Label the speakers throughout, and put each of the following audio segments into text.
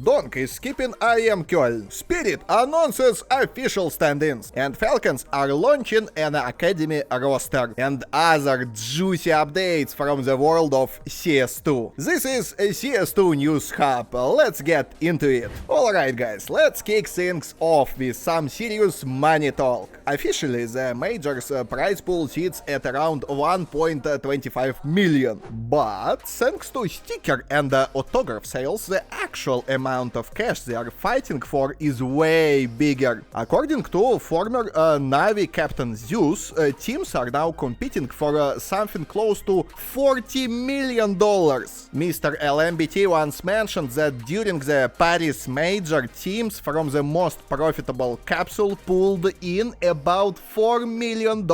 Speaker 1: Donk is skipping IEM Cologne, Spirit announces official stand-ins, and Falcons are launching an academy roster, and other juicy updates from the world of CS2. This is a CS2 News Hub, let's get into it. Alright guys, let's kick things off with some serious money talk. Officially, the Major's prize pool sits at around 1.25 million, but thanks to sticker and autograph sales, the actual amount of cash they are fighting for is way bigger. According to former Navi captain Zeus, teams are now competing for something close to $40 million. Mr. LMBT once mentioned that during the Paris Major, teams from the most profitable capsule pulled in about $4 million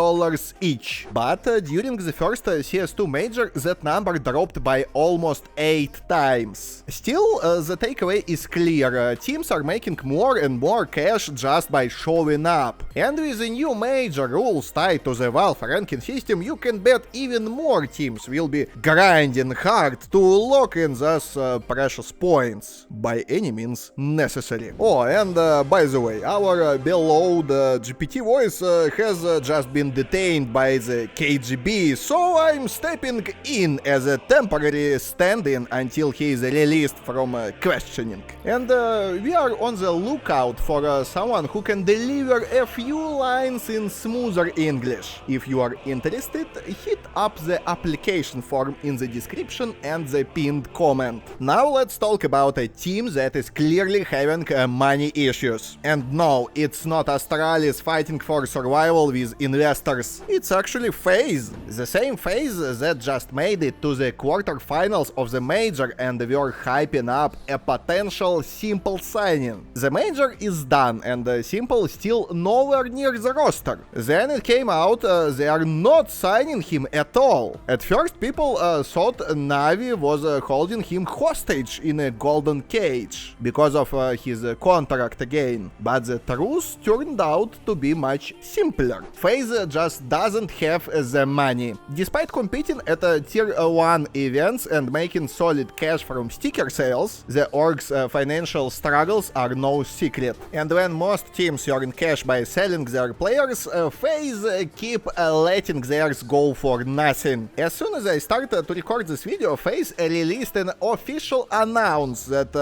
Speaker 1: each. But during the first CS2 Major, that number dropped by almost 8 times. Still, the takeaway is clear. Teams are making more and more cash just by showing up. And with the new major rules tied to the Valve ranking system, you can bet even more teams will be grinding hard to lock in those precious points, by any means necessary. Oh, and by the way, our beloved GPT voice has just been detained by the KGB, so I'm stepping in as a temporary stand-in until he is released from questioning. And we are on the lookout for someone who can deliver a few lines in smoother English. If you are interested, hit up the application form in the description and the pinned comment. Now let's talk about a team that is clearly having money issues. And no, it's not Astralis fighting for survival with investors. It's actually Faze. The same Faze that just made it to the quarterfinals of the Major and were hyping up a potential Simple signing. The Major is done and Simple still nowhere near the roster. Then it came out they are not signing him at all. At first people thought Navi was holding him hostage in a golden cage because of his contract again. But the truth turned out to be much simpler. Faze just doesn't have the money. Despite competing at tier 1 events and making solid cash from sticker sales, the org's financial struggles are no secret. And when most teams earn cash by selling their players, Faze keep letting theirs go for nothing. As soon as I started to record this video, Faze released an official announce that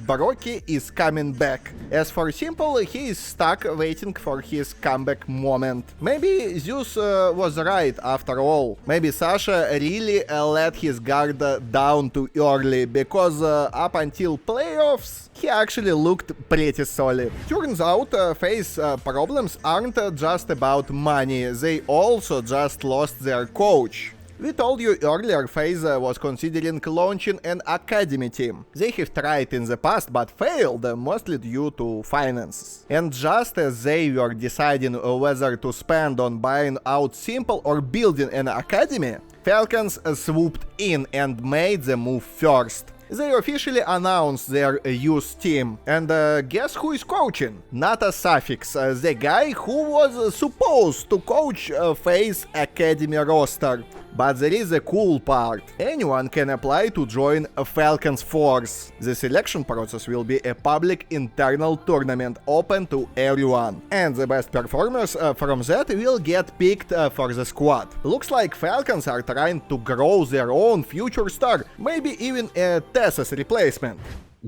Speaker 1: Broky is coming back. As for Simple, he is stuck waiting for his comeback moment. Maybe Zeus was right after all. Maybe Sasha really let his guard down too early, because up until playoffs, he actually looked pretty solid. Turns out Faze problems aren't just about money, they also just lost their coach. We told you earlier Faze was considering launching an academy team. They have tried in the past but failed, mostly due to finances. And just as they were deciding whether to spend on buying out Simple or building an academy, Falcons swooped in and made the move first. They officially announced their youth team, and guess who is coaching? Natosaphix, the guy who was supposed to coach Faze Academy roster. But there is a cool part. Anyone can apply to join a Falcons force. The selection process will be a public internal tournament open to everyone. And the best performers from that will get picked for the squad. Looks like Falcons are trying to grow their own future star, maybe even a Tessa's replacement.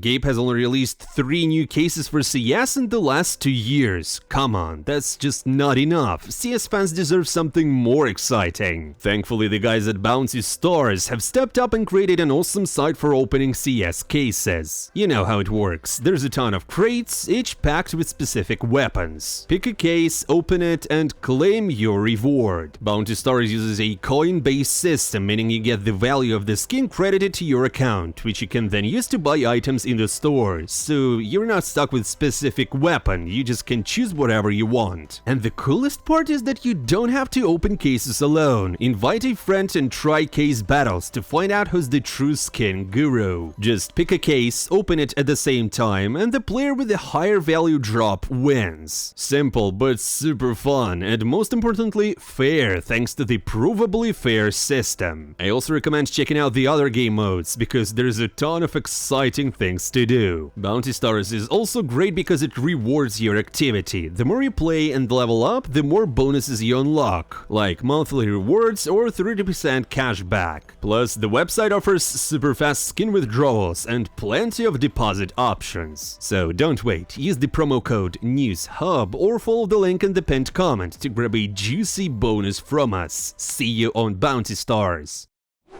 Speaker 2: Gabe has only released 3 new cases for CS in the last 2 years. Come on, that's just not enough. CS fans deserve something more exciting. Thankfully, the guys at Bounty Stars have stepped up and created an awesome site for opening CS cases. You know how it works. There's a ton of crates, each packed with specific weapons. Pick a case, open it, and claim your reward. Bounty Stars uses a coin-based system, meaning you get the value of the skin credited to your account, which you can then use to buy items in the stores, so you're not stuck with specific weapon, you just can choose whatever you want. And the coolest part is that you don't have to open cases alone. Invite a friend and try case battles to find out who's the true skin guru. Just pick a case, open it at the same time, and the player with the higher value drop wins. Simple but super fun, and most importantly, fair, thanks to the provably fair system. I also recommend checking out the other game modes, because there's a ton of exciting things things to do. Bounty Stars is also great because it rewards your activity. The more you play and level up, the more bonuses you unlock, like monthly rewards or 30% cash back. Plus, the website offers super fast skin withdrawals and plenty of deposit options. So don't wait, use the promo code NEWSHUB or follow the link in the pinned comment to grab a juicy bonus from us. See you on Bounty Stars.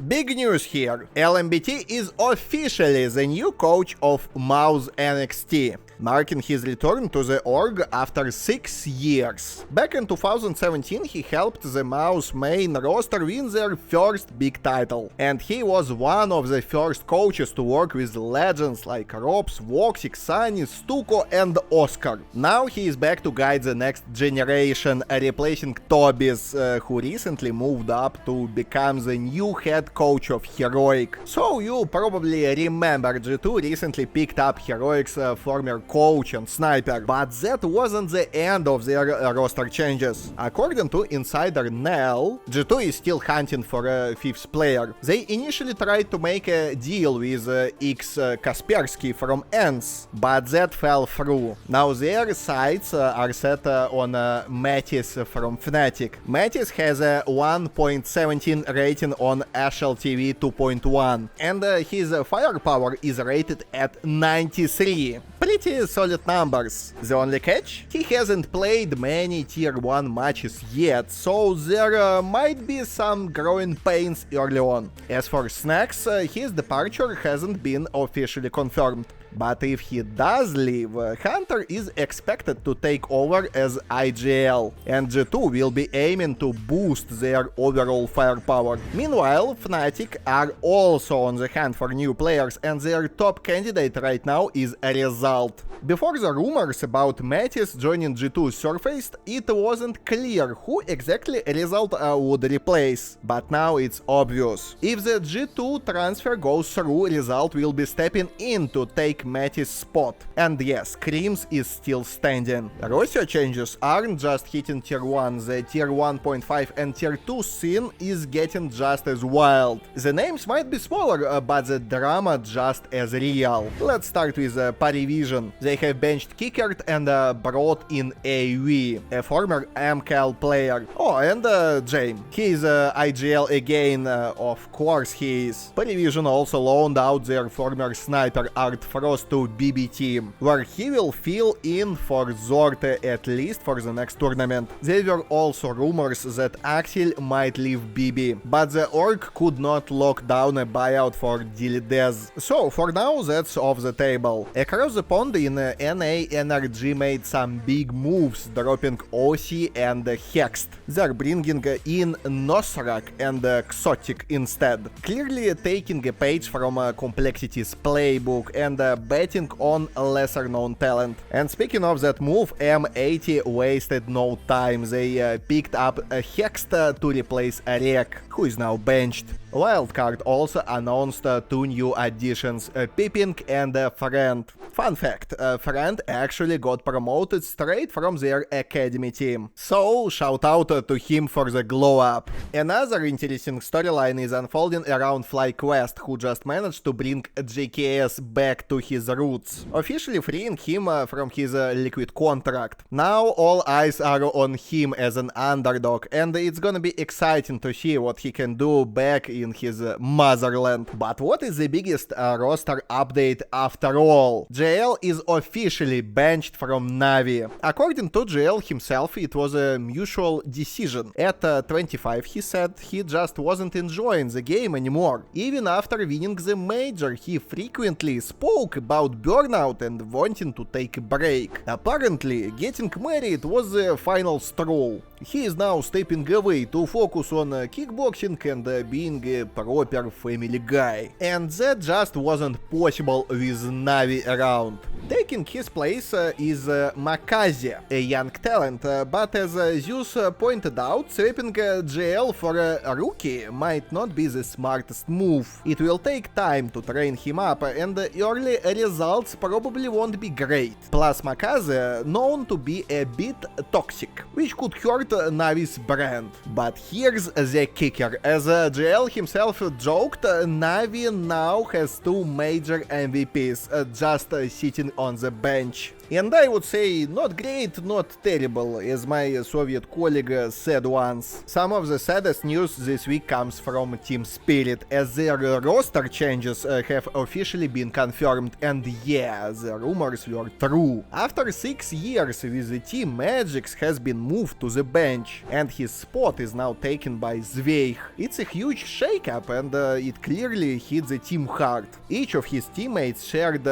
Speaker 1: Big news here. LMBT is officially the new coach of MOUZ NXT, marking his return to the org after 6 years. Back in 2017, he helped the MOUZ main roster win their first big title, and he was one of the first coaches to work with legends like Robs, Voxic, Sunny, Stuko and Oscar. Now he is back to guide the next generation, replacing Tobiz, who recently moved up to become the new head coach of Heroic. So you probably remember G2 recently picked up Heroic's former coach and sniper, but that wasn't the end of their roster changes. According to insider Nell, G2 is still hunting for a 5th player. They initially tried to make a deal with xKacperrsky from ENCE, but that fell through. Now their sights are set on Matys from Fnatic. Matys has a 1.17 rating on HLTV 2.1, and his firepower is rated at 93. Pretty solid numbers. The only catch? He hasn't played many tier 1 matches yet, so there might be some growing pains early on. As for Snacks, his departure hasn't been officially confirmed. But if he does leave, Hunter is expected to take over as IGL, and G2 will be aiming to boost their overall firepower. Meanwhile, Fnatic are also on the hunt for new players, and their top candidate right now is Result. Before the rumors about Matys joining G2 surfaced, it wasn't clear who exactly Result would replace, but now it's obvious. If the G2 transfer goes through, Result will be stepping in to take Matys' spot. And yes, Creams is still standing. Roster changes aren't just hitting tier 1, the tier 1.5 and tier 2 scene is getting just as wild. The names might be smaller, but the drama just as real. Let's start with PARIVISION. They have benched Kickert and brought in AV, a former MCL player. Oh, and Jame. He is IGL again, of course he is. PARIVISION also loaned out their former sniper Art Frost to BB team, where he will fill in for Zorte at least for the next tournament. There were also rumors that Axel might leave BB, but the org could not lock down a buyout for Dilidez. So for now that's off the table. Across the pond in NA, NRG made some big moves, dropping OC and Hext. They're bringing in Nosrak and Xotic instead, clearly taking a page from Complexity's playbook and betting on lesser known talent. And speaking of that move, M80 wasted no time. They picked up a Hext to replace Rek, who is now benched. Wildcard also announced 2 new additions, Pipping and Friend. Fun fact, Friend actually got promoted straight from their academy team. So shout out to him for the glow up. Another interesting storyline is unfolding around FlyQuest, who just managed to bring JKS back to his roots, officially freeing him from his liquid contract. Now all eyes are on him as an underdog, and it's gonna be exciting to see what he can do back in his motherland. But what is the biggest roster update after all? JL is officially benched from Navi. According to JL himself, it was a mutual decision. At 25, he said he just wasn't enjoying the game anymore. Even after winning the Major, he frequently spoke about burnout and wanting to take a break. Apparently, getting married was the final straw. He is now stepping away to focus on kickboxing and being a proper family guy. And that just wasn't possible with Navi around. Take Taking his place is Magixx, a young talent, but as Zeus pointed out, swapping GL for a rookie might not be the smartest move. It will take time to train him up, and early results probably won't be great. Plus Magixx known to be a bit toxic, which could hurt Navi's brand. But here's the kicker. As GL himself joked, Navi now has 2 major MVPs just sitting on the bench. And I would say not great, not terrible, as my Soviet colleague said once. Some of the saddest news this week comes from Team Spirit, as their roster changes have officially been confirmed, and yeah, the rumors were true. After 6 years with the team, Magixx has been moved to the bench, and his spot is now taken by Zweig. It's a huge shakeup, and it clearly hit the team hard. Each of his teammates shared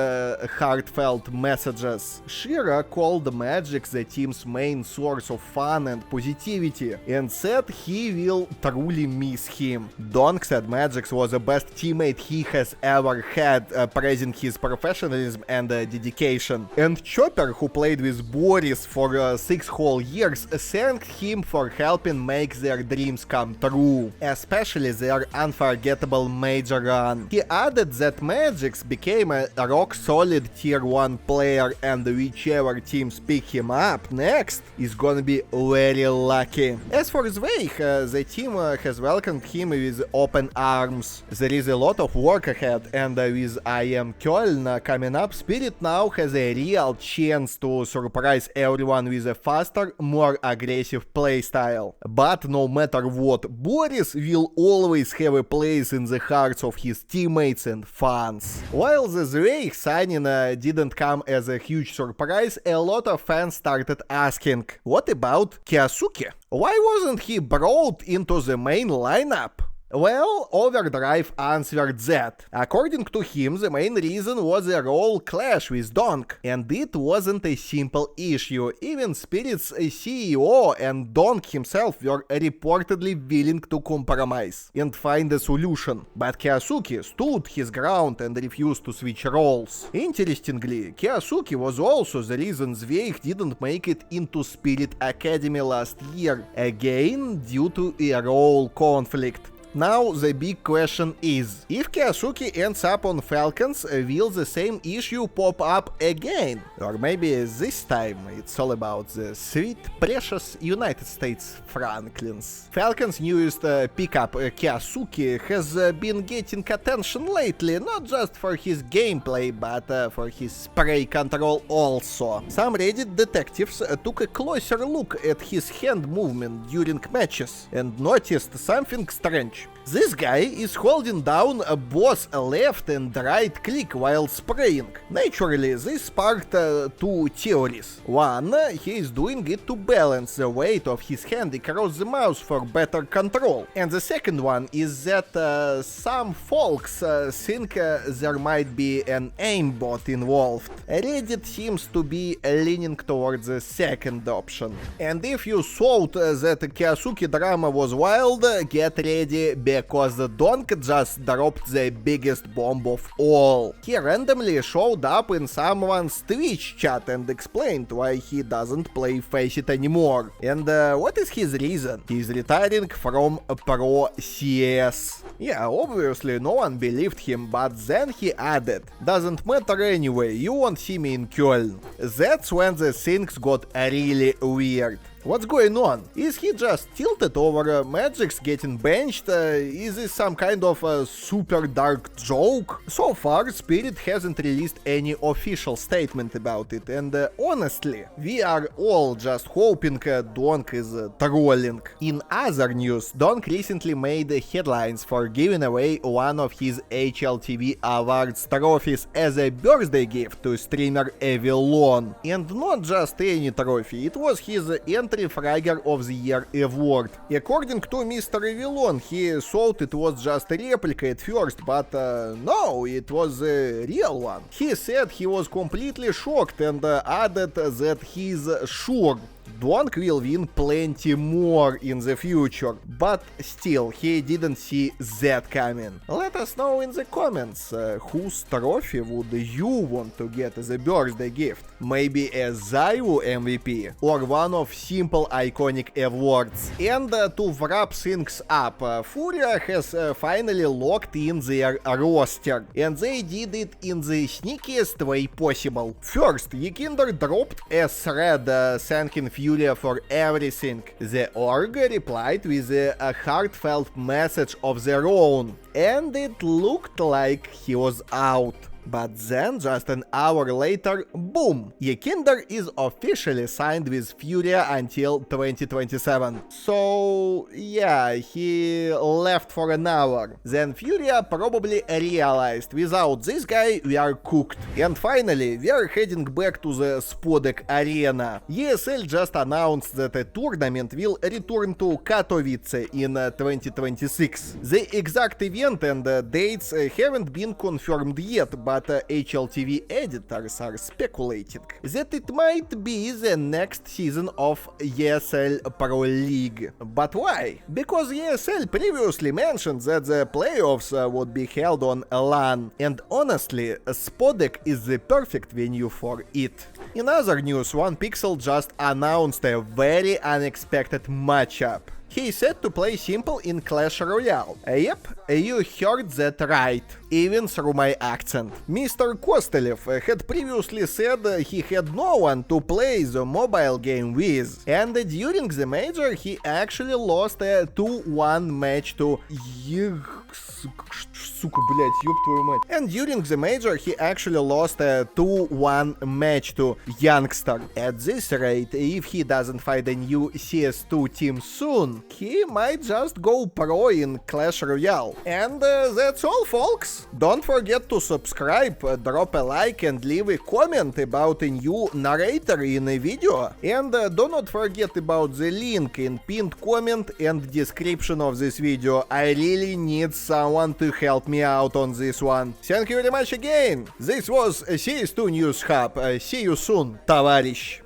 Speaker 1: heartfelt messages. Shira called Magixx the team's main source of fun and positivity, and said he will truly miss him. Donk said Magixx was the best teammate he has ever had, praising his professionalism and dedication. And Chopper, who played with Boris for 6 whole years, thanked him for helping make their dreams come true, especially their unforgettable major run. He added that Magixx became a rock-solid tier 1 player, and whichever teams pick him up next is gonna be very lucky. As for Zweig, the team has welcomed him with open arms. There is a lot of work ahead, and with IEM Cologne coming up, Spirit now has a real chance to surprise everyone with a faster, more aggressive playstyle. But no matter what, Boris will always have a place in the hearts of his teammates and fans. While the Zweig signing didn't come as a huge surprise, a lot of fans started asking, what about Kyousuke? Why wasn't he brought into the main lineup? Well, Overdrive answered that. According to him, the main reason was a role clash with Donk, and it wasn't a simple issue. Even Spirit's CEO and Donk himself were reportedly willing to compromise and find a solution. But Kyousuke stood his ground and refused to switch roles. Interestingly, Kyousuke was also the reason Zweig didn't make it into Spirit Academy last year, again due to a role conflict. Now the big question is, if Kyousuke ends up on Falcons, will the same issue pop up again? Or maybe this time it's all about the sweet, precious United States Franklins. Falcons' newest pickup, Kyousuke, has been getting attention lately, not just for his gameplay, but for his spray control also. Some Reddit detectives took a closer look at his hand movement during matches and noticed something strange. This guy is holding down both left and right click while spraying. Naturally, this sparked 2 theories. One, he is doing it to balance the weight of his hand across the mouse for better control. And the second one is that some folks think there might be an aimbot involved. Reddit seems to be leaning towards the second option. And if you thought that Kyousuke drama was wild, get ready, because the Donk just dropped the biggest bomb of all. He randomly showed up in someone's Twitch chat and explained why he doesn't play Face It anymore. And what is his reason? He's retiring from Pro CS. Yeah, obviously no one believed him, but then he added, doesn't matter anyway, you won't see me in Köln. That's when the things got really weird. What's going on? Is he just tilted over Magixx getting benched? Is this some kind of super dark joke? So far, Spirit hasn't released any official statement about it, and honestly, we are all just hoping Donk is trolling. In other news, Donk recently made headlines for giving away one of his HLTV awards trophies as a birthday gift to streamer Avalon. And not just any trophy, it was his Fragger of the Year award. According to Mr. Avalon, he thought it was just a replica at first, but no, it was a real one. He said he was completely shocked and added that he's sure Donk will win plenty more in the future, but still, he didn't see that coming. Let us know in the comments whose trophy would you want to get as a birthday gift. Maybe a Zywu MVP or one of simple iconic awards. And to wrap things up, FURIA has finally locked in their roster, and they did it in the sneakiest way possible. First, Ykinder dropped a thread thanking FURIA for everything. The org replied with a heartfelt message of their own, and it looked like he was out. But then, just an hour later, boom! Ykinder is officially signed with FURIA until 2027. So, yeah, he left for an hour. Then FURIA probably realized, without this guy, we are cooked. And finally, we are heading back to the Spodek arena. ESL just announced that a tournament will return to Katowice in 2026. The exact event and dates haven't been confirmed yet, but HLTV editors are speculating that it might be the next season of ESL Pro League. But why? Because ESL previously mentioned that the playoffs would be held on LAN, and honestly, Spodek is the perfect venue for it. In other news, Ohnepixel just announced a very unexpected matchup. He said to play simple in Clash Royale. Yep, you heard that right, even through my accent. Mr. Kostelev had previously said he had no one to play the mobile game with, and during the major he actually lost a 2-1 match to Сука, блять, ёб твою мать. And during the major he actually lost a 2-1 match to Youngster. At this rate, if he doesn't find a new CS2 team soon, he might just go pro in Clash Royale. And that's all, folks. Don't forget to subscribe, drop a like and leave a comment about a new narrator in a video. And do not forget about the link in pinned comment and description of this video. I really need someone to help me out on this one. Thank you very much again. This was CS2 News Hub. See you soon, товарищ.